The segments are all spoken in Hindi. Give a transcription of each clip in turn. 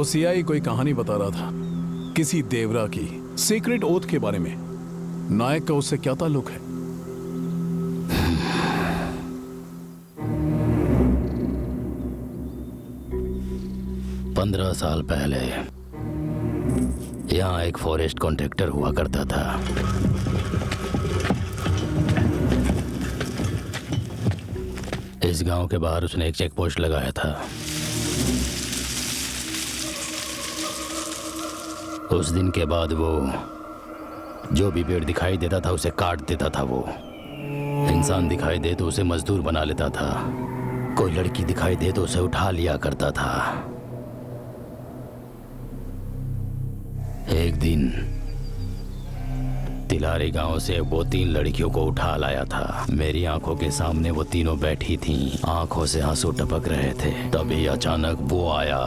वो सीआई कोई कहानी बता रहा था, किसी देवरा की सीक्रेट ओथ के बारे में। नायक का उससे क्या ताल्लुक है? पंद्रह साल पहले यहाँ एक फॉरेस्ट कॉन्ट्रैक्टर हुआ करता था। इस गांव के बाहर उसने एक चेक पोस्ट लगाया था। उस दिन के बाद वो जो भी पेड़ दिखाई देता था उसे काट देता था। वो इंसान दिखाई दे तो उसे मजदूर बना लेता था। कोई लड़की दिखाई दे तो उसे उठा लिया करता था। एक दिन तिलारी गांव से वो 3 लड़कियों को उठा लाया था। मेरी आंखों के सामने वो तीनों बैठी थीं, आंखों से आंसू टपक रहे थे। तभी अचानक वो आया,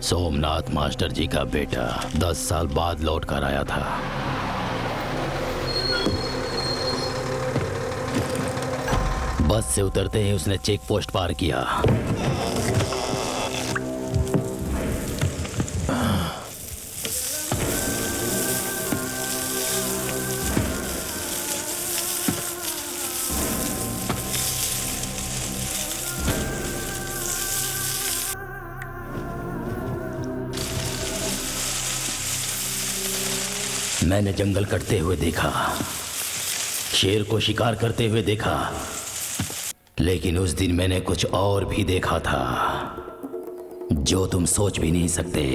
सोमनाथ मास्टर जी का बेटा। 10 साल बाद लौट कर आया था। बस से उतरते ही उसने चेक पोस्ट पार किया। मैंने जंगल कटते हुए देखा, शेर को शिकार करते हुए देखा, लेकिन उस दिन मैंने कुछ और भी देखा था जो तुम सोच भी नहीं सकते।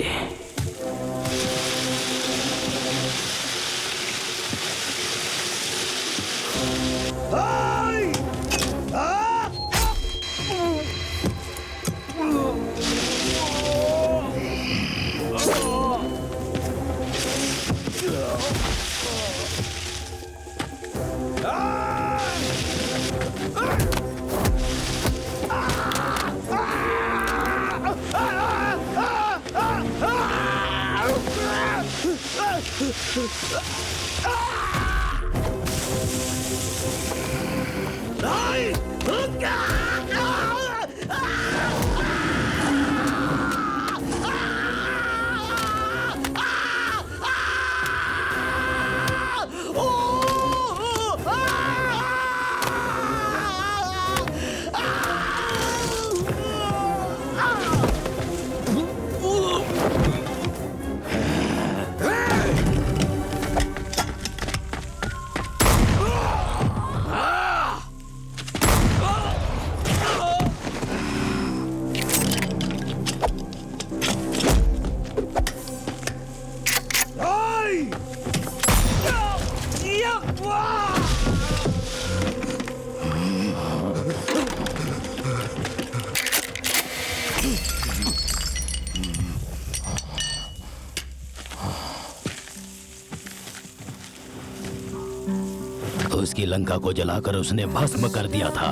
उसकी लंका को जलाकर उसने भस्म कर दिया था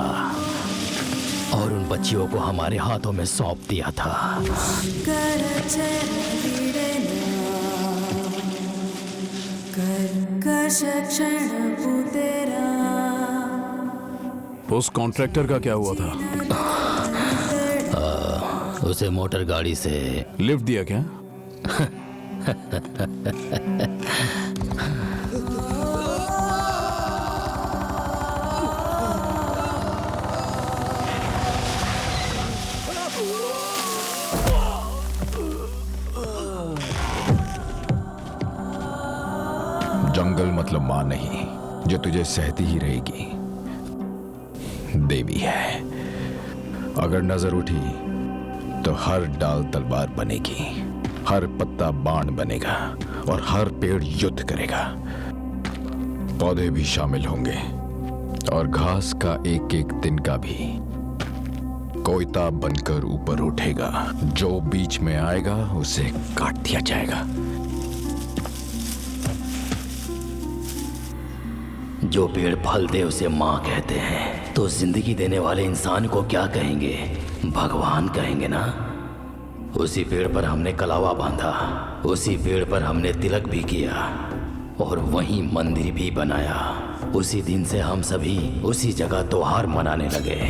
और उन बच्चियों को हमारे हाथों में सौंप दिया था। उस कॉन्ट्रैक्टर का क्या हुआ था? उसे मोटर गाड़ी से लिफ्ट दिया क्या? जंगल मतलब मां नहीं जो तुझे सहती ही रहेगी, देवी है। अगर नजर उठी तो हर डाल तलवार बनेगी, हर पत्ता बाण बनेगा और हर पेड़ युद्ध करेगा। पौधे भी शामिल होंगे और घास का एक एक तिनका भी कोयता बनकर ऊपर उठेगा। जो बीच में आएगा उसे काट दिया जाएगा। जो पेड़ फल दे उसे माँ कहते हैं, तो जिंदगी देने वाले इंसान को क्या कहेंगे? भगवान कहेंगे ना। उसी पेड़ पर हमने कलावा बांधा, उसी पेड़ पर हमने तिलक भी किया और वहीं मंदिर भी बनाया। उसी दिन से हम सभी उसी जगह त्योहार मनाने लगे।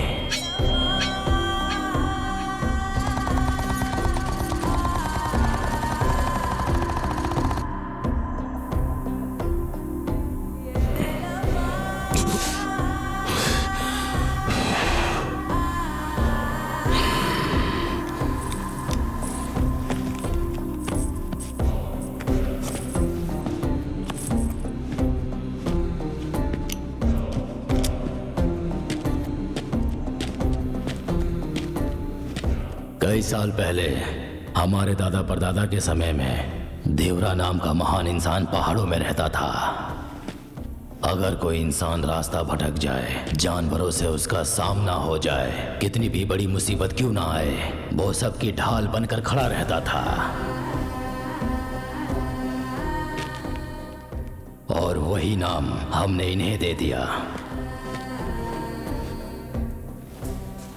कई साल पहले हमारे दादा परदादा के समय में देवरा नाम का महान इंसान पहाड़ों में रहता था। अगर कोई इंसान रास्ता भटक जाए, जानवरों से उसका सामना हो जाए, कितनी भी बड़ी मुसीबत क्यों ना आए, वो सबकी ढाल बनकर खड़ा रहता था। और वही नाम हमने इन्हें दे दिया,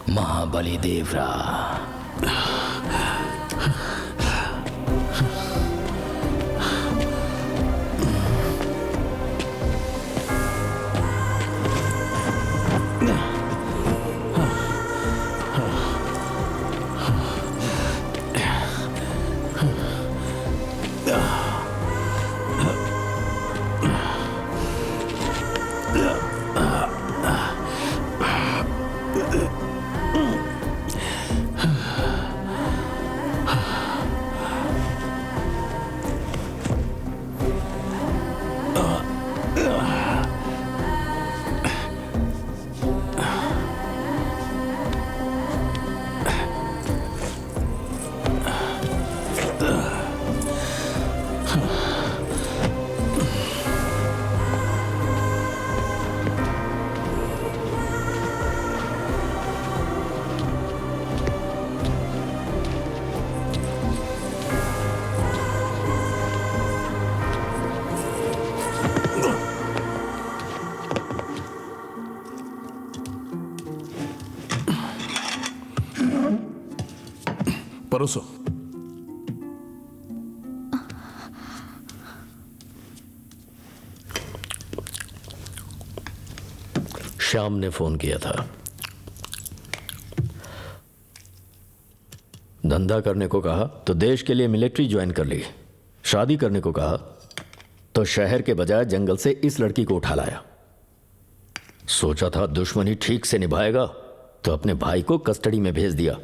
महाबली देवरा। परोसो। श्याम ने फोन किया था, धंधा करने को कहा तो देश के लिए मिलिट्री ज्वाइन कर ली, शादी करने को कहा तो शहर के बजाय जंगल से इस लड़की को उठा लाया। सोचा था दुश्मनी ठीक से निभाएगा तो अपने भाई को कस्टडी में भेज दिया।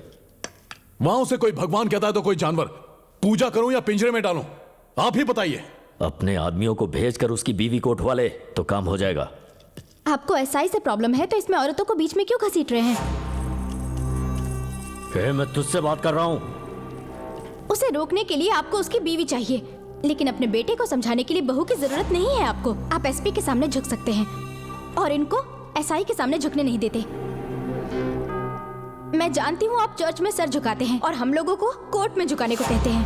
वहां उसे कोई भगवान कहता है तो कोई जानवर, पूजा करूं या पिंजरे में डालूं, आप ही बताइए। अपने आदमियों को भेजकर उसकी बीवी को उठवा ले तो काम हो जाएगा। आपको एसआई से प्रॉब्लम है तो इसमें औरतों को बीच में क्यों घसीट रहे हैं? मैं तुझसे बात कर रहा हूं। उसे रोकने के लिए आपको उसकी बीवी चाहिए, लेकिन अपने बेटे को समझाने के लिए बहू की जरूरत नहीं है आपको। आप एसपी के सामने झुक सकते हैं और इनको एसआई के सामने झुकने नहीं देते। मैं जानती हूँ आप चर्च में सर झुकाते हैं और हम लोगों को कोर्ट में झुकाने को कहते हैं।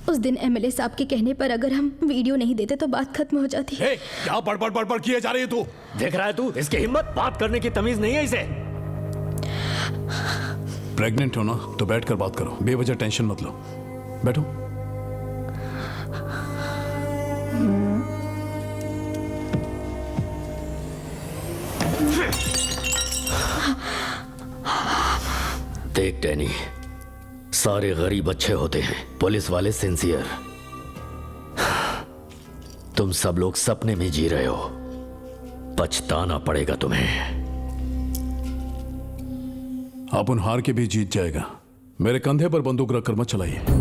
उस दिन एमएलए साहब के कहने पर अगर हम वीडियो नहीं देते तो बात खत्म हो जाती। क्या बड़बड़ किए जा रही है तू? देख रहा है तू, इसकी हिम्मत, बात करने की तमीज नहीं है इसे। प्रेग्नेंट हो ना तो बैठकर बात करो, बेवजह टेंशन मत लो। बैठो। देख डैनी, सारे गरीब अच्छे होते हैं, पुलिस वाले सिंसियर। तुम सब लोग सपने में जी रहे हो, पछताना पड़ेगा तुम्हें। आप हार के भी जीत जाएगा। मेरे कंधे पर बंदूक रखकर मत चलाइए।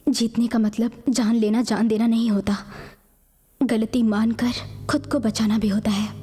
जीतने का मतलब जान लेना जान देना नहीं होता, गलती मानकर खुद को बचाना भी होता है।